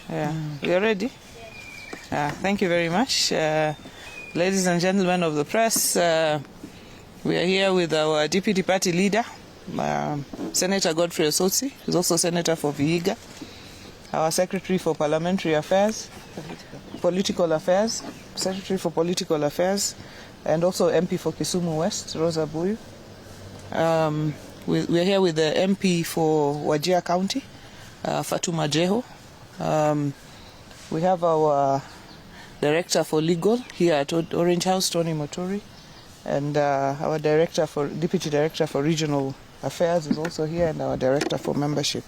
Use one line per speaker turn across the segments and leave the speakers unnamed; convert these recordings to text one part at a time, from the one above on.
Yeah, we are ready. Thank you very much, ladies and gentlemen of the press. We are here with our deputy party leader, Senator Godfrey Osotsi, who's also senator for Vihiga, our secretary for parliamentary affairs, political affairs, secretary for political affairs, and also MP for Kisumu West, Rosa Buyu. We are here with the MP for Wajir County, Fatuma Jeho. We have our director for legal here at Orange House, Tony Motori, and our deputy director for regional affairs is also here, and our director for membership,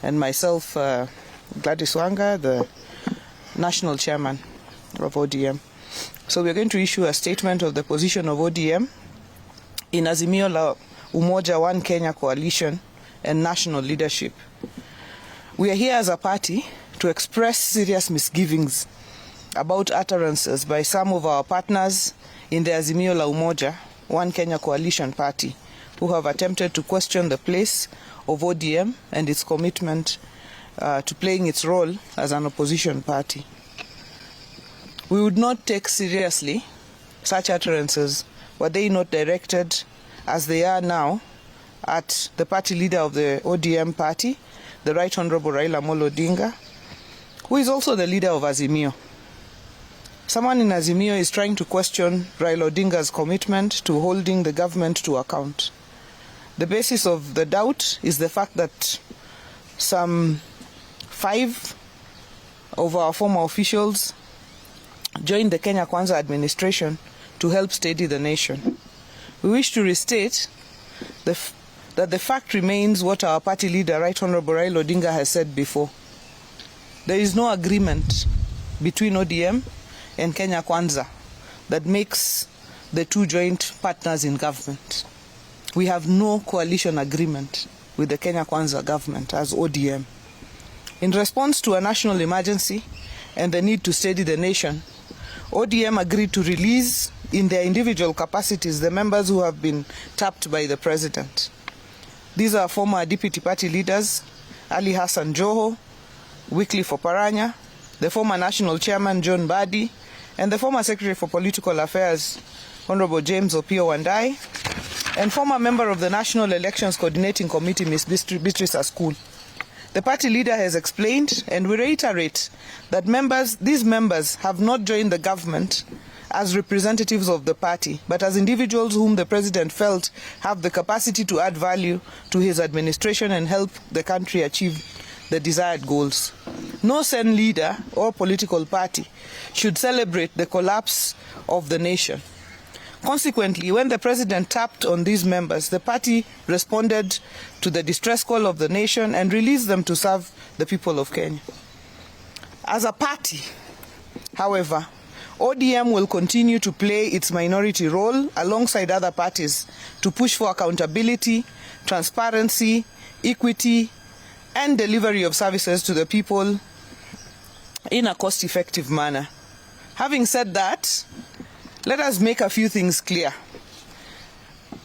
and myself, Gladys Wanga, the national chairman of ODM. So we are going to issue a statement of the position of ODM in Azimio la Umoja One Kenya coalition and national leadership. We are here as a party to express serious misgivings about utterances by some of our partners in the Azimio la Umoja One Kenya coalition party who have attempted to question the place of ODM and its commitment to playing its role as an opposition party. We would not take seriously such utterances were they not directed, as they are now, at the party leader of the ODM party, the Right Honorable Raila Odinga, who is also the leader of Azimio. Someone in Azimio is trying to question Raila Odinga's commitment to holding the government to account. The basis of the doubt is the fact that some 5 of our former officials joined the Kenya Kwanza administration to help steady the nation. We wish to restate that the fact remains what our party leader, Right Honorable Raila Odinga, has said before. There is no agreement between ODM and Kenya Kwanza that makes the two joint partners in government. We have no coalition agreement with the Kenya Kwanza government as ODM. In response to a national emergency and the need to steady the nation, ODM agreed to release in their individual capacities the members who have been tapped by the president. These are former deputy party leaders, Ali Hassan Joho, Wycliffe Oparanya, the former national chairman, John Badi, and the former secretary for political affairs, Honorable James Opio Wandai, and former member of the National Elections Coordinating Committee, Ms. Beatrice Askul. The party leader has explained, and we reiterate, that these members have not joined the government as representatives of the party, but as individuals whom the president felt have the capacity to add value to his administration and help the country achieve the desired goals. No Sen leader or political party should celebrate the collapse of the nation. Consequently, when the president tapped on these members, the party responded to the distress call of the nation and released them to serve the people of Kenya. As a party, however, ODM will continue to play its minority role alongside other parties to push for accountability, transparency, equity, and delivery of services to the people in a cost-effective manner. Having said that, let us make a few things clear.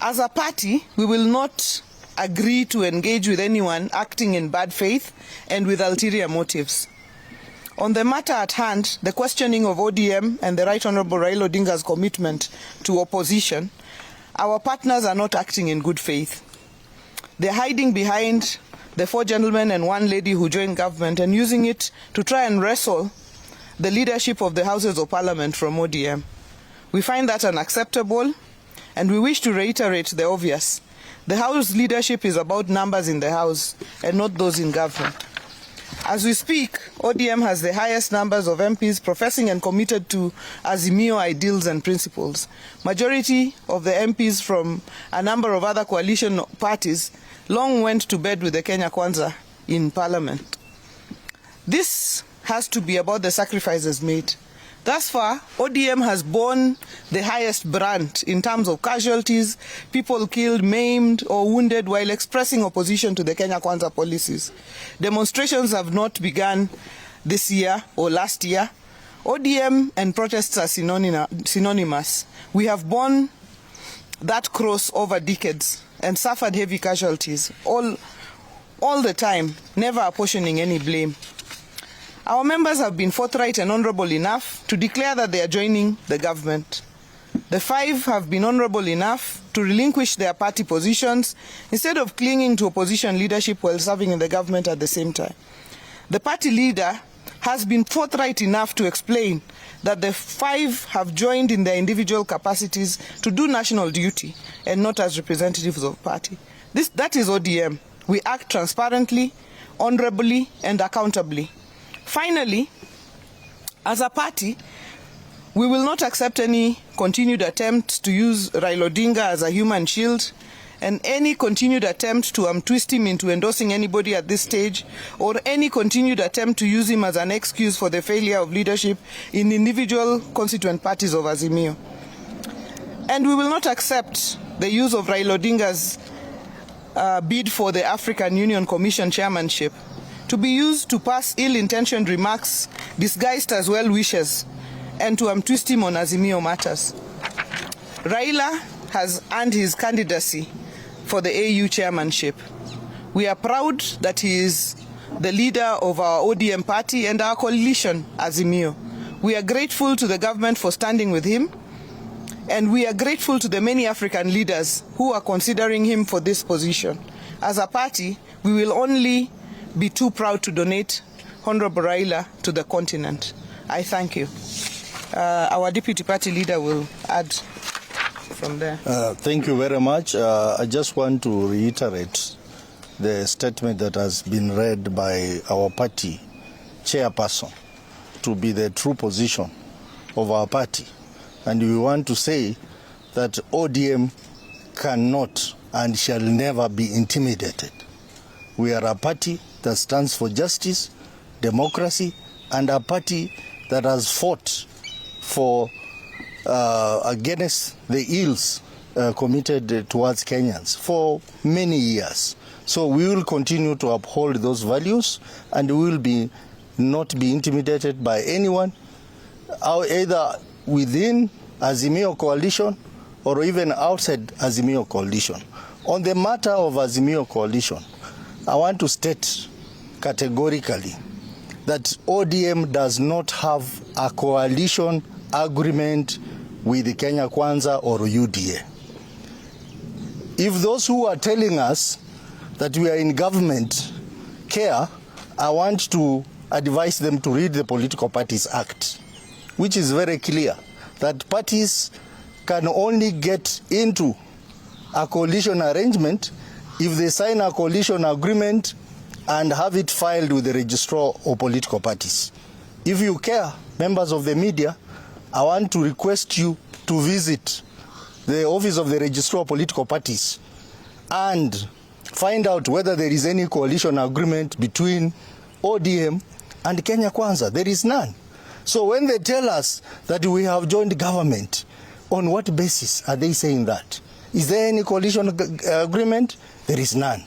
As a party, we will not agree to engage with anyone acting in bad faith and with ulterior motives. On the matter at hand, the questioning of ODM and the Right Honorable Raila Odinga's commitment to opposition, our partners are not acting in good faith. They're hiding behind the 4 gentlemen and 1 lady who joined government and using it to try and wrestle the leadership of the Houses of Parliament from ODM. We find that unacceptable, and we wish to reiterate the obvious. The House leadership is about numbers in the House and not those in government. As we speak, ODM has the highest numbers of MPs professing and committed to Azimio ideals and principles. Majority of the MPs from a number of other coalition parties long went to bed with the Kenya Kwanza in Parliament. This has to be about the sacrifices made. Thus far, ODM has borne the highest brunt in terms of casualties, people killed, maimed, or wounded while expressing opposition to the Kenya Kwanza policies. Demonstrations have not begun this year or last year. ODM and protests are synonymous. We have borne that cross over decades and suffered heavy casualties, all all the time, never apportioning any blame. Our members have been forthright and honorable enough to declare that they are joining the government. The 5 have been honorable enough to relinquish their party positions instead of clinging to opposition leadership while serving in the government at the same time. The party leader has been forthright enough to explain that the 5 have joined in their individual capacities to do national duty and not as representatives of party. That is ODM. We act transparently, honorably, and accountably. Finally, as a party, we will not accept any continued attempt to use Raila Odinga as a human shield, and any continued attempt to twist him into endorsing anybody at this stage, or any continued attempt to use him as an excuse for the failure of leadership in individual constituent parties of Azimio. And we will not accept the use of Raila Odinga's bid for the African Union Commission chairmanship to be used to pass ill-intentioned remarks disguised as well wishes and to twist him on Azimio matters. Raila has earned his candidacy for the AU chairmanship. We are proud that he is the leader of our ODM party and our coalition, Azimio. We are grateful to the government for standing with him, and we are grateful to the many African leaders who are considering him for this position. As a party, we will only be too proud to donate Honorable Raila to the continent. I thank you. Our deputy party leader will add from there.
Thank you very much. I just want to reiterate the statement that has been read by our party chairperson to be the true position of our party. And we want to say that ODM cannot and shall never be intimidated. We are a party that stands for justice, democracy, and a party that has fought for against the ills committed towards Kenyans for many years. So we will continue to uphold those values, and we will not be intimidated by anyone, either within Azimio coalition or even outside Azimio coalition. On the matter of Azimio coalition, I want to state categorically that ODM does not have a coalition agreement with the Kenya Kwanza or UDA. If those who are telling us that we are in government care, I want to advise them to read the Political Parties Act, which is very clear that parties can only get into a coalition arrangement if they sign a coalition agreement and have it filed with the registrar of political parties. If you care, members of the media, I want to request you to visit the office of the registrar of political parties and find out whether there is any coalition agreement between ODM and Kenya Kwanza. There is none. So when they tell us that we have joined government, on what basis are they saying that? Is there any coalition agreement? There is none.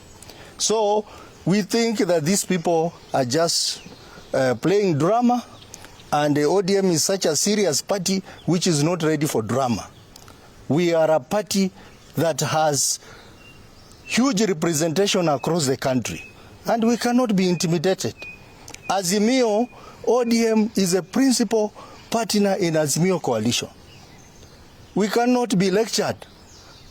So we think that these people are just playing drama, and the ODM is such a serious party which is not ready for drama. We are a party that has huge representation across the country, and we cannot be intimidated. Azimio, ODM is a principal partner in Azimio coalition. We cannot be lectured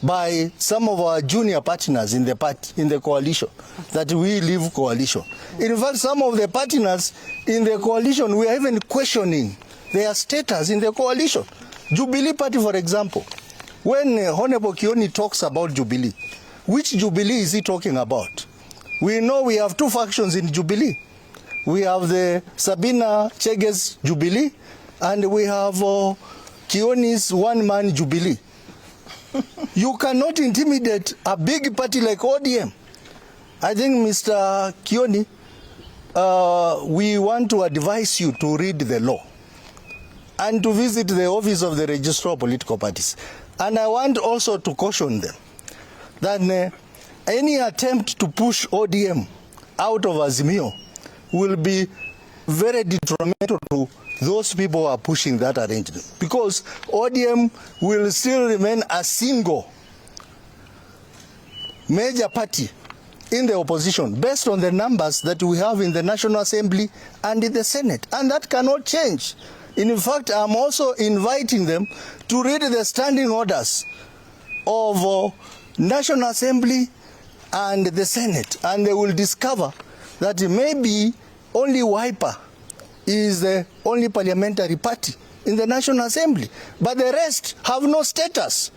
by some of our junior partners in the coalition that we leave coalition. In fact, some of the partners in the coalition, we are even questioning their status in the coalition. Jubilee Party, for example, when Honorable Kioni talks about Jubilee, which Jubilee is he talking about? We know we have two factions in Jubilee. We have the Sabina Chege's Jubilee, and we have Kioni's one-man Jubilee. You cannot intimidate a big party like ODM. I think, Mr. Kioni, we want to advise you to read the law and to visit the office of the registrar of political parties. And I want also to caution them that any attempt to push ODM out of Azimio will be very detrimental to those people who are pushing that arrangement, because ODM will still remain a single major party in the opposition based on the numbers that we have in the National Assembly and in the Senate. And that cannot change. In fact, I'm also inviting them to read the standing orders of National Assembly and the Senate, and they will discover that maybe only Wiper is the only parliamentary party in the National Assembly, but the rest have no status.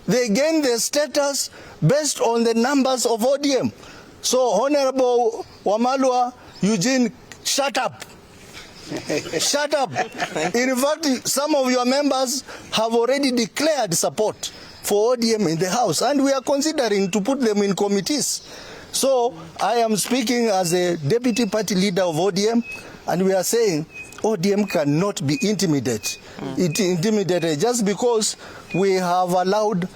They gain their status based on the numbers of ODM. So, Honorable Wamalwa Eugene, shut up. Shut up. In fact, some of your members have already declared support for ODM in the House, and we are considering to put them in committees. So, I am speaking as a deputy party leader of ODM, and we are saying ODM cannot be intimidated just because we have allowed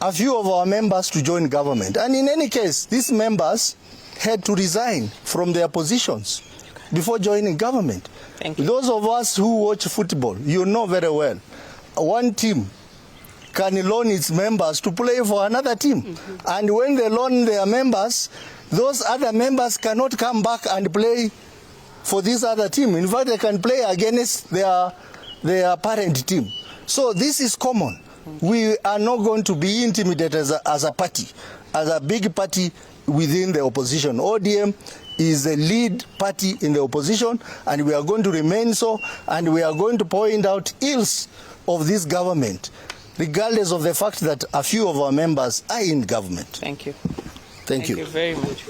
a few of our members to join government. And in any case, these members had to resign from their positions before joining government.
Thank you.
Those of us who watch football, you know very well, one team can loan its members to play for another team. And when they loan their members, those other members cannot come back and play for this other team. In fact, they can play against their parent team. So this is common. We are not going to be intimidated as a party, as a big party within the opposition. ODM is the lead party in the opposition, and we are going to remain so, and we are going to point out ills of this government, regardless of the fact that a few of our members are in government.
Thank you.
Thank you
Thank you very much.